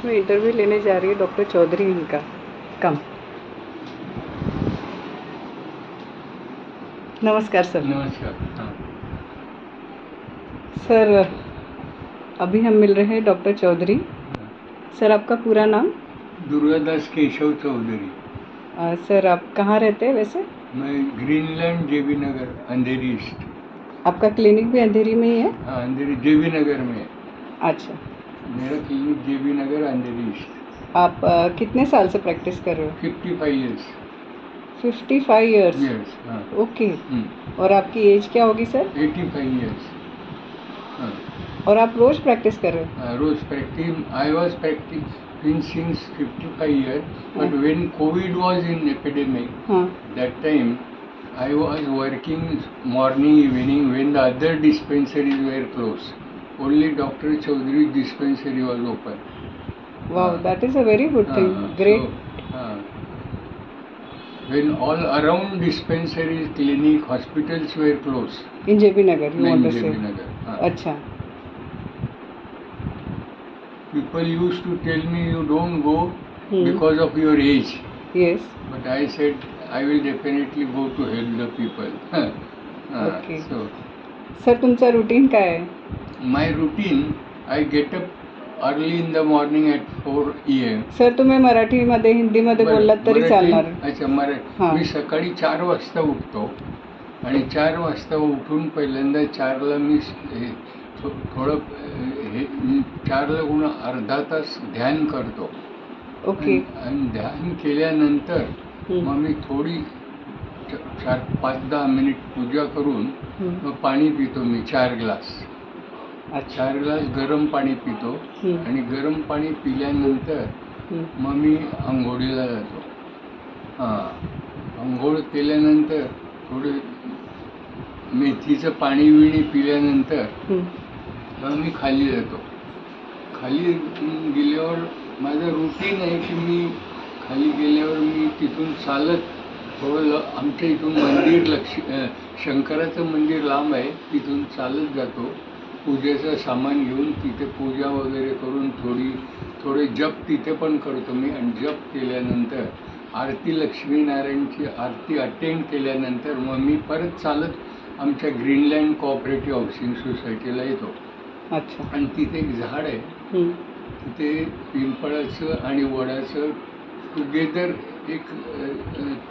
में इंटरव्यू लेने जा रही है डॉक्टर चौधरी इनका। कम। नमस्कार सर। नमस्कार। हाँ। सर अभी हम मिल रहे हैं डॉक्टर चौधरी। सर आपका पूरा नाम? दुर्गादास केशव चौधरी। सर आप कहाँ रहते हैं वैसे? मैं ग्रीनलैंड जेबी नगर, अंधेरी ईस्ट। आपका क्लिनिक भी अंधेरी में ही है? हाँ, अंधेरी जेबी नगर में। अच्छा। मेरा क्लिनिक जेबी नगर, अंधेरी ईस्ट। आप कितने साल से प्रैक्टिस कर रहे हो? 55 ईयर्स। 55 ईयर्स? यस। हाँ। ओके। और आपकी एज क्या होगी सर? 85 ईयर्स। हाँ। और आप रोज प्रैक्टिस कर रहे हो? रोज practice. I was practicing since 55 years, but when COVID was in epidemic, that time I was working morning, evening when the other dispensaries were closed. Only Dr. Chaudhary's dispensary was open. Wow, that is a very good thing. Great. So, when all around dispensaries, clinic, hospitals were closed. In JB Nagar, you want to say? JB Nagar. अच्छा. People used to tell me you don't go because of your age. Yes. But I said I will definitely go to help the people. Okay. So, sir तुमचा routine काय आहे? my routine, I get up early in the morning at 4 AM. Sir तुम्ही मराठीमध्ये हिंदीमध्ये बोललात तरी चालणार. अच्छा, मी सकाळी 4 वाजता उठतो आणि 4 वाजता उठून पहिल्यांदा 4ला मी थोडं 4ला गुण अर्धा तास ध्यान करतो. ओके. आणि ध्यान केल्यानंतर मग मी थोडी 5-10 मिनिट पूजा करून मग पाणी पितो मी 4 ग्लास. 4 ग्लास गरम पाणी पितो आणि गरम पाणी पिल्यानंतर मग मी आंघोळीला जातो. आंघोळ केल्यानंतर थोडे मेथीचं पाणी विणी पिल्यानंतर मग मी खाली जातो. खाली गेल्यावर माझं रुटीन आहे की मी खाली गेल्यावर मी तिथून चालत थोडं आमच्या इथून मंदिर शंकराचं मंदिर लांब आहे, तिथून चालत जातो. पूजेचं सामान घेऊन तिथे पूजा वगैरे करून थोडे जप तिथे पण करतो मी. आणि जप केल्यानंतर आरती, लक्ष्मीनारायणची आरती अटेंड केल्यानंतर मग मी परत चालत आमच्या ग्रीनलँड कोऑपरेटिव्ह हाऊसिंग सोसायटीला येतो. अच्छा. आणि तिथे एक झाड आहे, तिथे पिंपळाचं आणि वडाचं टुगेदर एक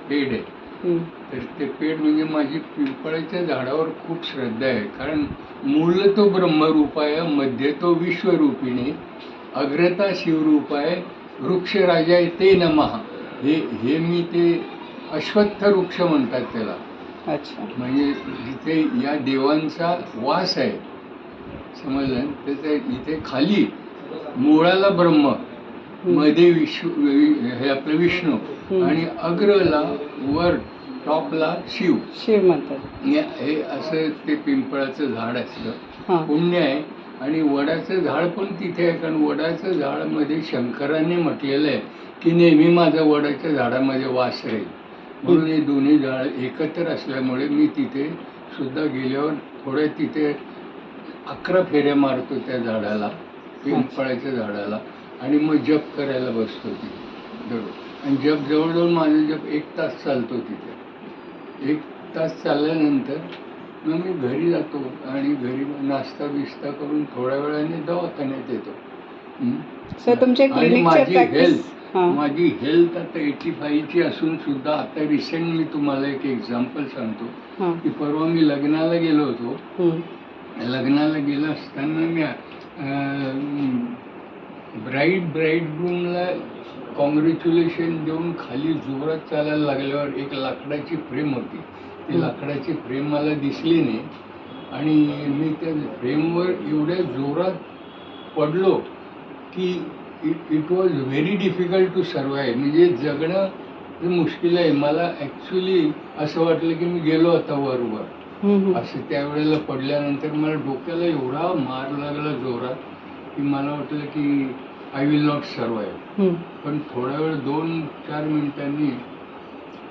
पेड आहे. तर ते पेड म्हणजे माझी पिंपळाच्या झाडावर खूप श्रद्धा आहे. कारण मूळ तो ब्रह्मरूपाय, मध्ये तो विश्वरूपिणी, अग्रता शिवरूपाय, वृक्षराजाय ते नमः. हे मी ते अश्वत्थ वृक्ष म्हणतात त्याला. अच्छा. म्हणजे जिथे या देवांचा वास आहे, समजलं. त्याच्या इथे खाली मुळाला ब्रह्म, मध्ये हे आपलं विष्णू आणि अग्रला वर टॉपला शिव म्हणतात. हे असं ते पिंपळाचं झाड असतं. पुण्य आहे. आणि वडाचं झाड पण तिथे आहे, कारण वडाचं झाडामध्ये शंकरांनी म्हटलेलं आहे की नेहमी माझा वडाच्या झाडामध्ये वास राहील. म्हणून हे दोन्ही झाड एकत्र असल्यामुळे मी तिथे सुद्धा गेल्यावर थोड्या तिथे 11 फेऱ्या मारतो त्या झाडाला, पिंपळाच्या झाडाला. आणि मग जप करायला बसतो तिथे. आणि जप जवळजवळ माझा जप 1 तास चालतो तिथे. 1 तास चालल्यानंतर मग मी घरी जातो आणि घरी नाश्ता बिस्ता करून थोड्या वेळाने दवाखान्यात येतो. आणि माझी हेल्थ आता 85ची असून सुद्धा आता रिसेंट मी तुम्हाला एक एक्झाम्पल सांगतो की परवा मी लग्नाला गेलो होतो. लग्नाला गेलं असताना मी ब्राईडग्रूमला कॉंग्रॅच्युलेशन देऊन खाली जोरात चालायला लागल्यावर एक लाकडाची फ्रेम होती. ती लाकडाची फ्रेम मला दिसली नाही आणि मी त्या फ्रेमवर एवढ्या जोरात पडलो की it was very difficult to survive. म्हणजे जगणं मुश्किल आहे. मला ॲक्च्युली असं वाटलं की मी गेलो आता वरवर. असं त्यावेळेला पडल्यानंतर मला डोक्याला एवढा मार लागला जोरात की मला वाटलं की आय विल नॉट सर्वाईव्ह. पण थोडा वेळ 2-4 मिनिटांनी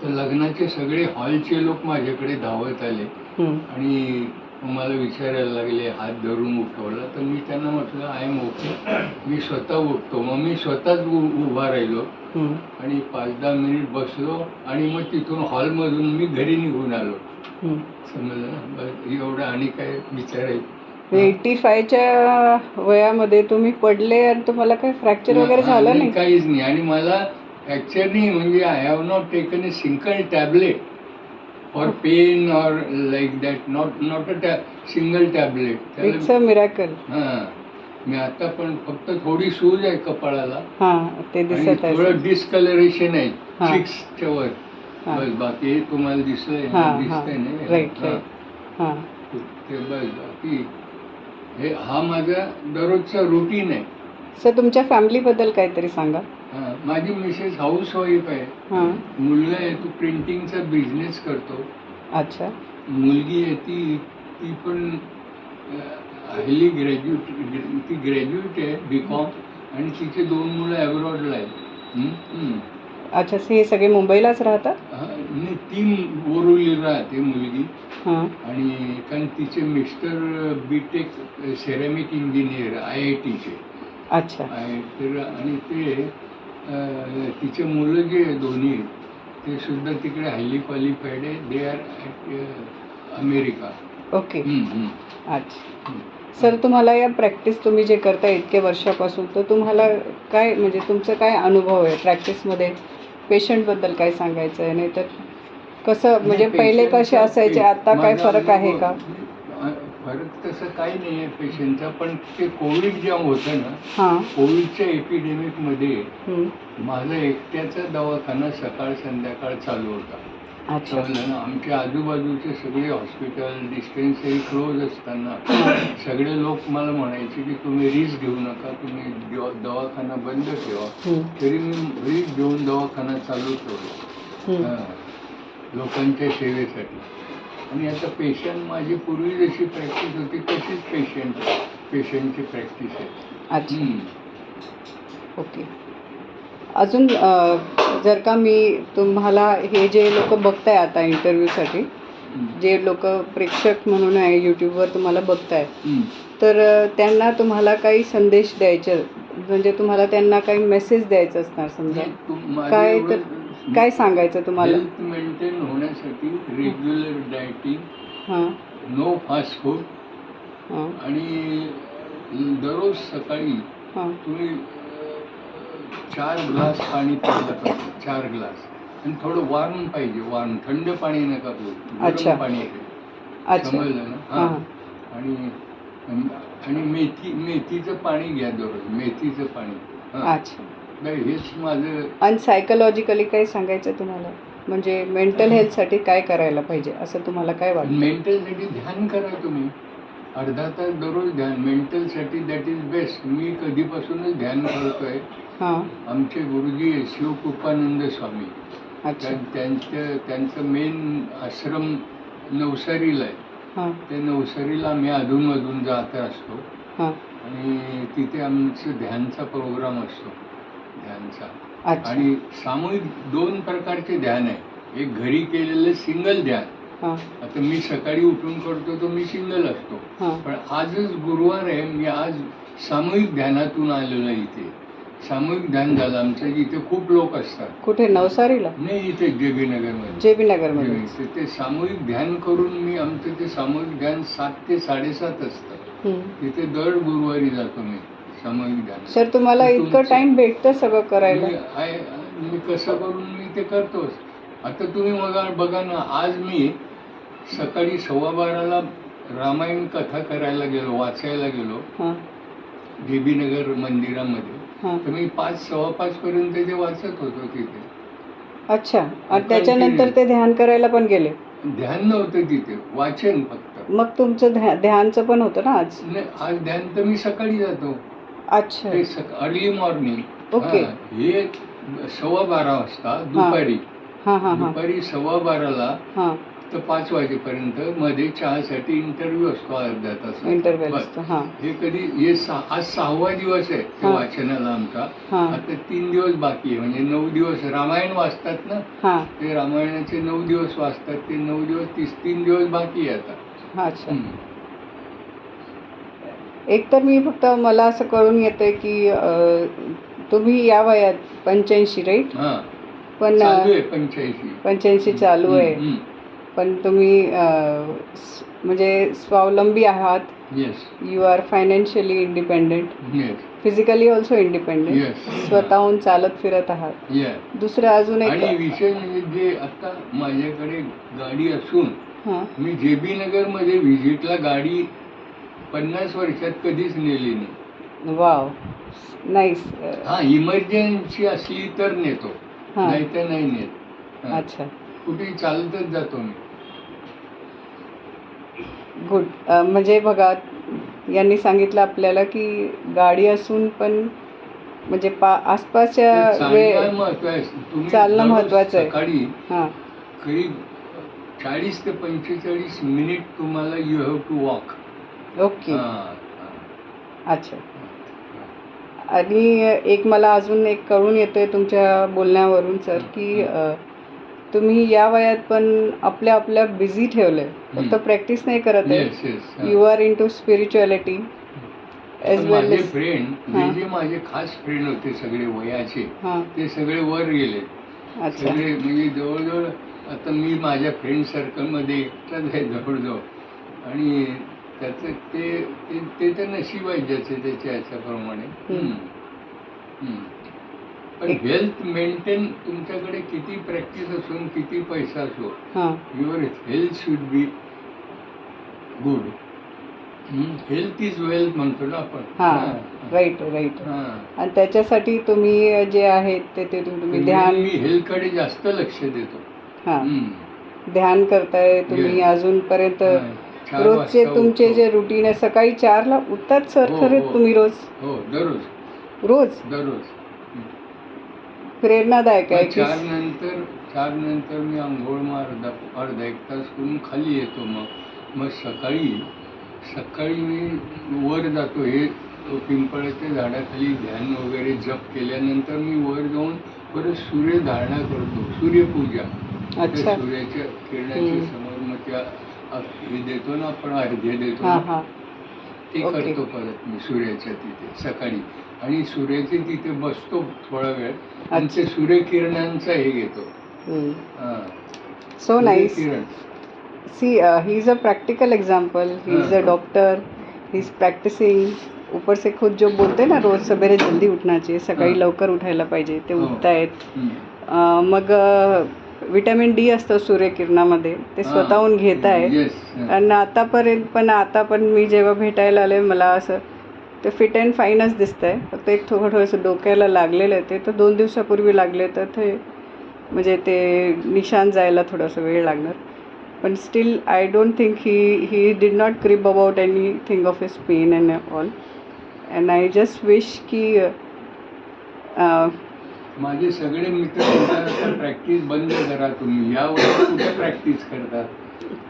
तर लग्नाचे सगळे हॉलचे लोक माझ्याकडे धावत आले आणि मग मला विचारायला लागले, हात धरून उठवला. तर मी त्यांना म्हटलं आय एम ओके, मी स्वतः उठतो. मग मी स्वतःच उभा राहिलो आणि 5-10 मिनिट बसलो आणि मग तिथून हॉलमधून मी घरी निघून आलो. समजलं ना, बस एवढं. आणि काय विचारायचं? 85च्या वयामध्ये तुम्ही पडले आणि तुम्हाला काही फ्रॅक्चर वगैरे झालं नाही? काहीच नाही. आणि मला फ्रॅक्चर नाही, म्हणजे I have not taken a single tablet for pain or like that. Not a single tablet. It's a miracle. हां, मी आता पण फक्त थोडी सूज आहे कपाळाला, ते दिसत आहे, थोडं डिस्कलरेशन आहे चिक्सच्या वर, बस. बाकी तुम्हाला दिसतंय नाही? राईट. ते बस. बाकी हा माझा दररोजचा रुटीन आहे. सर तुमच्या फॅमिलीबद्दल काहीतरी सांगा. माझी मिसेस हाऊस वाईफ आहे. मुलगा आहे, तो प्रिंटिंगचा बिझनेस करतो. अच्छा. मुलगी आहे, ती पण हायली ग्रॅज्युएट आहे, BCom. आणि तिचे 2 मुलं अब्रॉडला आहेत. अच्छा. हे सगळे मुंबईलाच राहतात? नाही, ती बोरिवलीला राहते मुलगी. आणि कारण तिचे मिस्टर BTech सेरॅमिक इंजिनियर IITचे. अच्छा. आणि ते तिचे मुलं जे दोन्ही ते सुद्धा तिकडे हायली क्वालिफाईड आहे. They are at America. Okay. अच्छा. सर तुम्हाला या प्रॅक्टिस तुम्ही जे करता इतके वर्षापासून, तर तुम्हाला काय, म्हणजे तुमचं काय अनुभव आहे प्रॅक्टिसमध्ये? पेशंटबद्दल काय सांगायचं आहे? नाही तर कसं, म्हणजे पहिले कसे असायचे, आता काय फरक आहे का? फरक तसं काही नाही आहे पेशंटचा. पण ते कोविड जेव्हा होतं ना, कोविडच्या एपिडेमिकमध्ये माझा एकट्याचा दवाखाना सकाळ संध्याकाळ चालू होता. समजलं ना. आमच्या आजूबाजूचे सगळे हॉस्पिटल, डिस्पेन्सरी क्लोज असताना सगळे लोक मला म्हणायचे की तुम्ही रिस्क घेऊ नका, तुम्ही दवाखाना बंद ठेवा. तरी मी रिस्क घेऊन दवाखाना चालू ठेवला लोकांच्या सेवेसाठी. आणि आता पेशंट माझी पूर्वी जशी प्रॅक्टिस होती तशीच पेशंटची प्रॅक्टिस आहे. अच्छा. ओके. अजून जर का मी तुम्हाला, हे जे लोक बघताय आता इंटरव्ह्यूसाठी, जे लोक प्रेक्षक म्हणून आहे यूट्यूबवर तुम्हाला बघताय, तर त्यांना तुम्हाला काही संदेश द्यायचे, म्हणजे तुम्हाला त्यांना काही मेसेज द्यायचं असणार समजा, काय तर काय सांगायचं तुम्हाला? हेल्थ मेंटेन होण्यासाठी regular dieting, no fast food, आणि दररोज सकाळी तुम्ही 4 ग्लास पाणी प्यायला पाहिजे. 4 ग्लास. आणि थोडं वार्म पाहिजे, वार्म. थंड पाणी नका पिऊ, गरम पाणी आहे. समजलं ना? आणि मेथीचं पाणी घ्या दररोज, मेथीचं पाणी. अच्छा. हेच माझं. आणि सायकोलॉजिकली काय सांगायचं तुम्हाला, म्हणजे मेंटल हेल्थसाठी काय करायला पाहिजे असं तुम्हाला काय वाटतं? मेंटलसाठी ध्यान करा तुम्ही. अर्धा तास दररोज ध्यान मेंटलसाठी, दॅट इज बेस्ट. मी कधीपासूनच ध्यान करतोय. आमचे गुरुजी शिवकृपानंद स्वामी, त्यांचं मेन आश्रम नवसारीला आहे. ते नवसारीला आम्ही अधूनमधून जात असतो. आणि तिथे आमचं ध्यानचा प्रोग्राम असतो, ध्यानचा. आणि सामूहिक 2 प्रकारचे ध्यान आहे. एक घरी केलेलं सिंगल ध्यान. आता मी सकाळी उठून करतो तो मी सिंगल असतो. पण आजच गुरुवार आहे, मी आज सामूहिक ध्यानातून आलेलो इथे. सामूहिक ध्यान झालं आमचं. इथे खूप लोक असतात. कुठे? नवसारीला? नाही, इथे JB नगरमध्ये. ते सामूहिक ध्यान करून मी, आमचं ते सामूहिक ध्यान 7 ते 7:30 असतं. तिथे दर गुरुवारी जातो मी सामूहिक ध्यान. सर तुम्हाला इतकं टाइम भेटतं सगळं करायला? मी कसं करून मी ते करतोच. आता तुम्ही बघा ना, आज मी सकाळी 12:15ला रामायण कथा करायला गेलो, वाचायला गेलो JB नगर मंदिरामध्ये. तर मी 5-5:15 पर्यंत ते वाचत होतो तिथे. अच्छा. आणि त्याच्यानंतर ते ध्यान करायला पण गेले? ध्यान नव्हतं तिथे, वाचन फक्त. मग तुमचं ध्यानचं पण होतं ना आज? नाही, आज ध्यान तर मी सकाळी जातो. अच्छा. Early morning. ओके. हे 12:15 वाजता दुपारी. दुपारी 12:15ला तर 5 वाजेपर्यंत मध्ये चहासाठी इंटरव्ह्यू असतो, अर्धा तास. हे कधी आज 6वा दिवस आहे त्या वाचनाला आमचा. आता 3 दिवस बाकी आहे, म्हणजे 9 दिवस रामायण वाचतात ना, ते रामायणाचे 9 दिवस वाचतात. ते 9 दिवस, 3 दिवस बाकी आहे आता. एक तर मी फक्त मला असं कळून येतंय की तुम्ही या वयात 85 राईट, हां पण चालू आहे 85. 85 चालू आहे, पण तुम्ही म्हणजे स्वावलंबी आहात. Yes you are financially independent, yes physically also independent, Yes. स्वतःहून चालत फिरत आहात. येस. दुसरं अजून आणि एक विषय म्हणजे जे आता माझ्याकडे गाडी असून हां मी JB नगरमध्ये व्हिजिटला गाडी 50 वर्षात कधीच नेली नाही. Wow nice. हा इमर्जन्सी असली तर नेतो, हां. नाही तर नाही नेत. हा. अच्छा, कुठे चालतच जातो मी. गुड. म्हणजे बघा, यांनी सांगितलं आपल्याला की गाडी असून पण म्हणजे आसपासच्या चालणं महत्व आहे. तुम्ही चालणं दररोज महत्त्वाचं आहे. सकाळी हां करीब 40 ते 45 मिनिट तुम्हाला you have to walk. Okay. अच्छा. आणि एक मला अजून एक कळून येतंय तुमच्या बोलण्यावरून सर की तुम्ही या वयात पण आपल्या बिझी ठेवलंय, फक्त प्रॅक्टिस नाही करत आहे. Yes yes. You are into spirituality as well माझे एज. फ्रेंड हां. जे माझे खास फ्रेंड होते सगळे वयाचे, हां. ते सगळे वर गेले. अच्छा. सगळे म्हणजे जवळजवळ आता मी माझ्या फ्रेंड सर्कलमध्ये एकटाच आहे जवळजवळ. आणि त्याचं ते ते ते तर नशीब आहे ज्याचे त्याच्या ह्याच्याप्रमाणे. पण हेल्थ मेंटेन तुमच्याकडे किती प्रॅक्टिस असून किती पैसा असो, हां your health should be good. Health is wealth म्हणतो ना आपण. हां राईट राईट. हां. आणि त्याच्यासाठी तुम्ही जे आहेत ते तुम्ही ध्यान मी हेल्थकडे जास्त लक्ष देतो. हां ध्यान करताय तुम्ही Yes. अजूनपर्यंत. हां, 4 रोजचे वाजता तुमचे उठतो. जे रुटीन आहे, सकाळी 4ला उठतात सर हो, खरे हो. तुम्ही रोज? हो दररोज रोज दररोज. प्रेरणादायक आहे की 4 नंतर मी आंघोळ अर्धा 1 तास करून खाली येतो. मग सकाळी मी वर जातो. हे पिंपळाच्या झाडाखाली ध्यान वगैरे जप केल्यानंतर मी वर जाऊन परत सूर्यधारणा करतो, सूर्यपूजा. अच्छा. त्या सूर्याच्या किरणाच्या समोर मग त्या हे देतो ना आपण, अर्घ्य देतो हां ना, हां ते ओके. करतो परत मी सूर्याच्या तिथे सकाळी. आणि सूर्याच्या तिथे बसतो थोडा वेळ आणि अच्छा. ते सूर्यकिरणांचा हे घेतो. हां. So nice. सूर्यकिरण. See he is a practical example. He is a doctor, he is practicing. ऊपर से खुद जो बोलते हैं ना, रोज सवेरे जल्दी उठना चाहिए, सकाळी हां. लवकर उठायला पाहिजे, ते हो. उठतायत. हं. मग विटॅमिन डी असतं सूर्यकिरणामध्ये, ते हां. स्वतःहून घेत आहे. येस. आणि आता पण मी जेव्हा भेटायला आले, मला असं ते फिट अँड फाईनच दिसतंय. फक्त एक थोडंसं डोक्याला लागलेलं आहे, ते तर 2 दिवसापूर्वी लागले, तर ते म्हणजे ते निशाण जायला थोडासा वेळ लागणार. पण still I don't think he did not crib about anything of his pain and all. And I just wish की माझे सगळे मित्र प्रॅक्टिस बंद करा तुम्ही, या वयात कुठे प्रॅक्टिस करतात.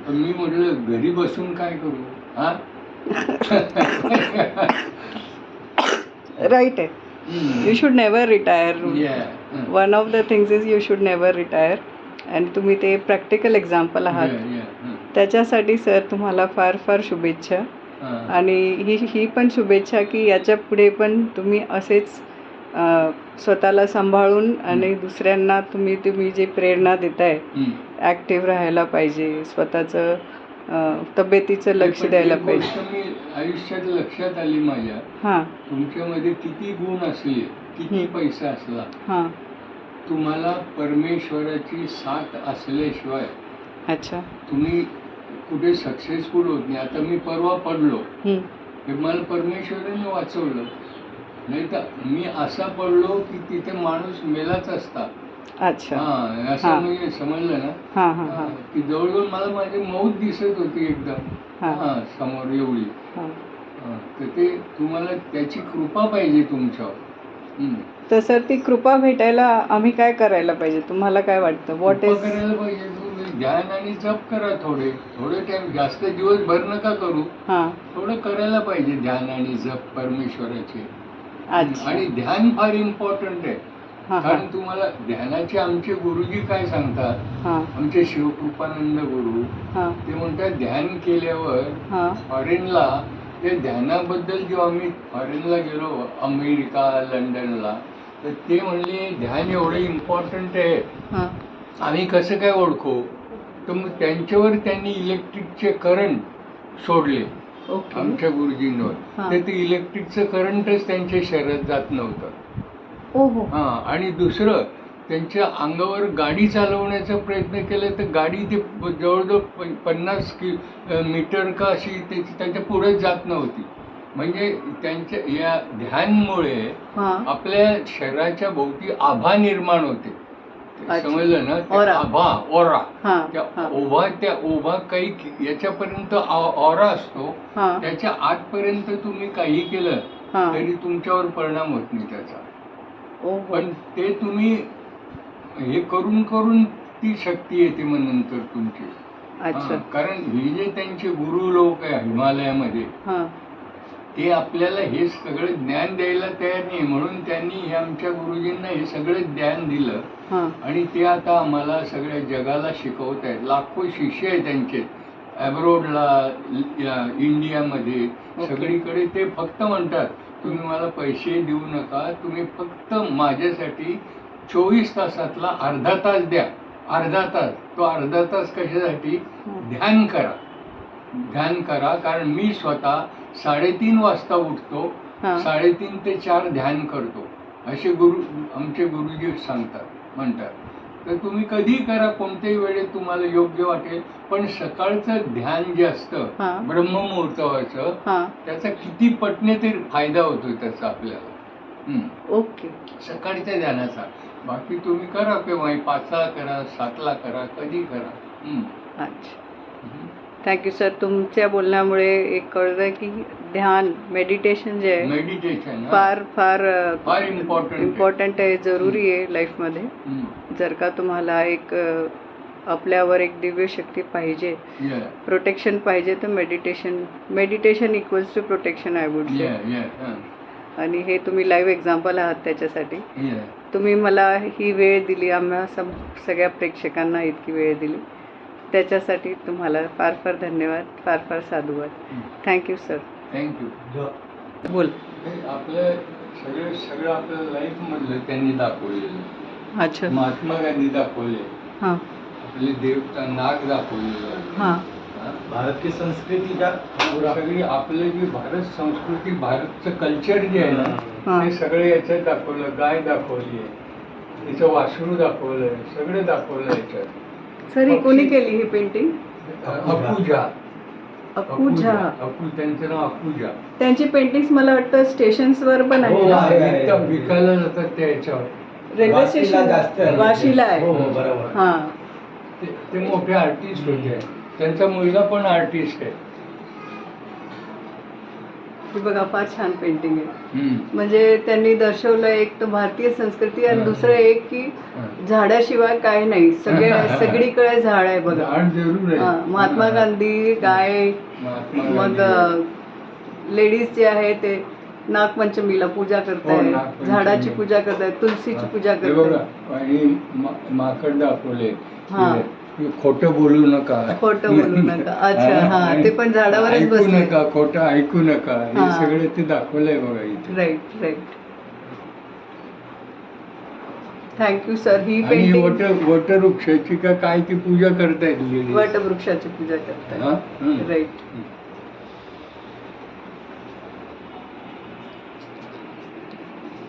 पण मी म्हटलं घरी बसून काय करू. हा राईट आहे. You should never retire. Yeah. One of the things is you should never retire. आणि तुम्ही ते प्रॅक्टिकल एक्झाम्पल आहात. त्याच्यासाठी सर तुम्हाला फार फार शुभेच्छा. आणि ही पण शुभेच्छा की याच्या पुढे पण तुम्ही असेच स्वतःला सांभाळून आणि दुसऱ्यांना तुम्ही जे प्रेरणा देताय, ॲक्टिव्ह राहायला पाहिजे, स्वतःचं तब्येतीचं लक्ष द्यायला पाहिजे. मी आयुष्यात लक्षात आली माझ्या, हां तुमच्यामध्ये किती गुण असले, किती पैसा असला, हां तुम्हाला परमेश्वराची साथ असल्याशिवाय अच्छा. तुम्ही कुठे सक्सेसफुल होत नाही. आता मी परवा पडलो, हे मला परमेश्वराने वाचवलं. नाही तर मी असा पडलो की तिथे माणूस मेलाच असता. अच्छा. हां, असं म्हणजे समजलं ना. हां हां हां की जवळजवळ मला माझी मौत दिसत होती एकदम. हां समोर एवढी. हां. तर ते तुम्हाला त्याची कृपा पाहिजे तुमच्यावर. तर सर ती कृपा भेटायला आम्ही काय करायला पाहिजे, तुम्हाला काय वाटतं? व्हॉट कृपा इज करायला पाहिजे. तुम्ही ध्यान आणि जप करा. थोडे टाइम, जास्त दिवसभर नका करू. हां थोडं करायला पाहिजे ध्यान आणि जप परमेश्वराचे. अच्छा. आणि ध्यान फार इम्पॉर्टंट आहे. हां हां कारण तुम्हाला ध्यानाचे आमचे गुरुजी काय सांगतात, हां आमचे शिवकृपानंद गुरु, हां ते म्हणतात ध्यान केल्यावर हां फॉरेनला ते ध्यानाबद्दल जेव्हा आम्ही फॉरेनला गेलो, अमेरिका, लंडनला, तर ते म्हणले ध्यान एवढं इम्पॉर्टंट आहे, हां आम्ही कसं काय ओळखू? तर मग त्यांच्यावर त्यांनी इलेक्ट्रिकचे करंट सोडले ओके आमच्या गुरुजींवर. हां. तर ते इलेक्ट्रिकचं करंटच त्यांच्या शरीरात जात नव्हतं. ओ हो हां, आणि दुसरं त्यांच्या अंगावर गाडी चालवण्याचा प्रयत्न केला तर गाडी ते जवळजवळ 50 मीटर का अशी त्याच्या पुढेच जात नव्हती. म्हणजे त्यांच्या या ध्यानमुळे हां आपल्या शरीराच्या भोवती आभा निर्माण होते. अच्छा. समजलं ना? ते ऑरा. आभा, ओरा. हां त्या हां ओभा काही याच्यापर्यंत ऑरा असतो, हां त्याच्या आतपर्यंत तुम्ही काही केलं हां तरी तुमच्यावर परिणाम होत नाही त्याचा. ओ हो पण ते तुम्ही हे करून करून ती शक्ती येते मग नंतर तुमची. अच्छा हां, कारण हे जे त्यांचे गुरु लोक आहे हिमालयामध्ये, हां ते आपल्याला हे सगळं ज्ञान द्यायला तयार नाही, म्हणून त्यांनी हे आमच्या गुरुजींना हे सगळं ज्ञान दिलं हां आणि ते आता आम्हाला सगळ्या जगाला शिकवत आहेत. लाखो शिष्य आहे त्यांचे ॲब्रोडला, इंडियामध्ये, ओके. सगळीकडे. ते फक्त म्हणतात तुम्ही मला पैसे देऊ नका, तुम्ही फक्त माझ्यासाठी 24 तासातला अर्धा तास द्या. अर्धा तास, तो अर्धा तास कशासाठी? ध्यान करा, ध्यान करा. कारण मी स्वतः 3:30 वाजता उठतो, हां 3:30 ते 4 ध्यान करतो, असे आमचे गुरुजी सांगतात, म्हणतात. तर तुम्ही कधीही करा, कोणत्याही वेळेत तुम्हाला योग्य वाटेल, पण सकाळचं ध्यान जे असतं हां. ब्रह्ममुहूर्ताचं, हां त्याचा किती पटणे तरी फायदा होतो त्याचा आपल्याला. ओके सकाळच्या ध्यानाचा. बाकी तुम्ही करा केव्हाही, 5ला करा, 7ला करा, कधी करा. अच्छा थँक्यू सर. तुमच्या बोलण्यामुळे एक कळलं की ध्यान मेडिटेशन जे आहे मेडिटेशन फार फार फार इम्पॉर्टंट इम्पॉर्टंट आहे, जरुरी आहे लाईफमध्ये. जर का तुम्हाला एक आपल्यावर एक दिव्य शक्ती पाहिजे, प्रोटेक्शन पाहिजे, तर meditation equals to protection I would say. आणि हे तुम्ही लाईव्ह एक्झाम्पल आहात त्याच्यासाठी. तुम्ही मला ही वेळ दिली, आम्हा सगळ्या प्रेक्षकांना इतकी वेळ दिली, त्याच्यासाठी तुम्हाला फार फार धन्यवाद, फार फार साधुवाद. Thank you sir. थँक्यू. बोल. आपलं सगळं आपलं लाईफ मधलं त्यांनी दाखवलेलं. अच्छा महात्मा गांधी दाखवले, हां आपले देवता नाग दाखवलेलं. हां भारत की संस्कृती का सगळी आपलं जी भारत संस्कृती, भारतचं कल्चर जे आहे ना, हां. ते सगळे याच्यात दाखवलं. गाय दाखवली आहे, तिचं वासरू दाखवलंय, सगळं दाखवलं याच्यात. सर ही कोणी केली ही पेंटिंग? अपूजा. अपूजा. त्यांचं नाव अपूजा. त्यांची पेंटिंग्स मला वाटतं स्टेशन्सवर पण आहे हो, ना? विकायला जातात त्या याच्यावर. रेल्वे स्टेशन वाशीला आहे. बरोबर. हां ते मोठे आर्टिस्ट होते. त्यांचा मुलगा पण आर्टिस्ट आहे. ही बघा फार छान पेंटिंग आहे. म्हणजे त्यांनी दर्शवलं एक तर भारतीय संस्कृती, आणि दुसरं एक की झाडाशिवाय काय नाही, सगळीकडे झाड आहे बघा. झाड जरूर आहे. हां, महात्मा गांधी, गाय, मग लेडीज जे आहे ते नागपंचमीला पूजा करतायत, झाडाची पूजा करतायत, तुलसीची पूजा हे बघा, करतायत. आणि माकड दाखवले. हां. खोटं बोलू नका, खोटं बोलू नका. अच्छा हां, ते पण झाडावरच ऐकू बसले. नका, खोटं ऐकू नका, हे हां. सगळे ते दाखवलंय बघा इथे. Right right. Thank you sir. ही आणि पेंटिंग वटवृक्षाची का काय ती पूजा करतायत लेडीज. वटवृक्षाची पूजा करतायत. राईट.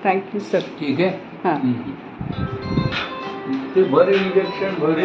Thank you sir. ठीक आहे. हां. ते भर इंजेक्शन भर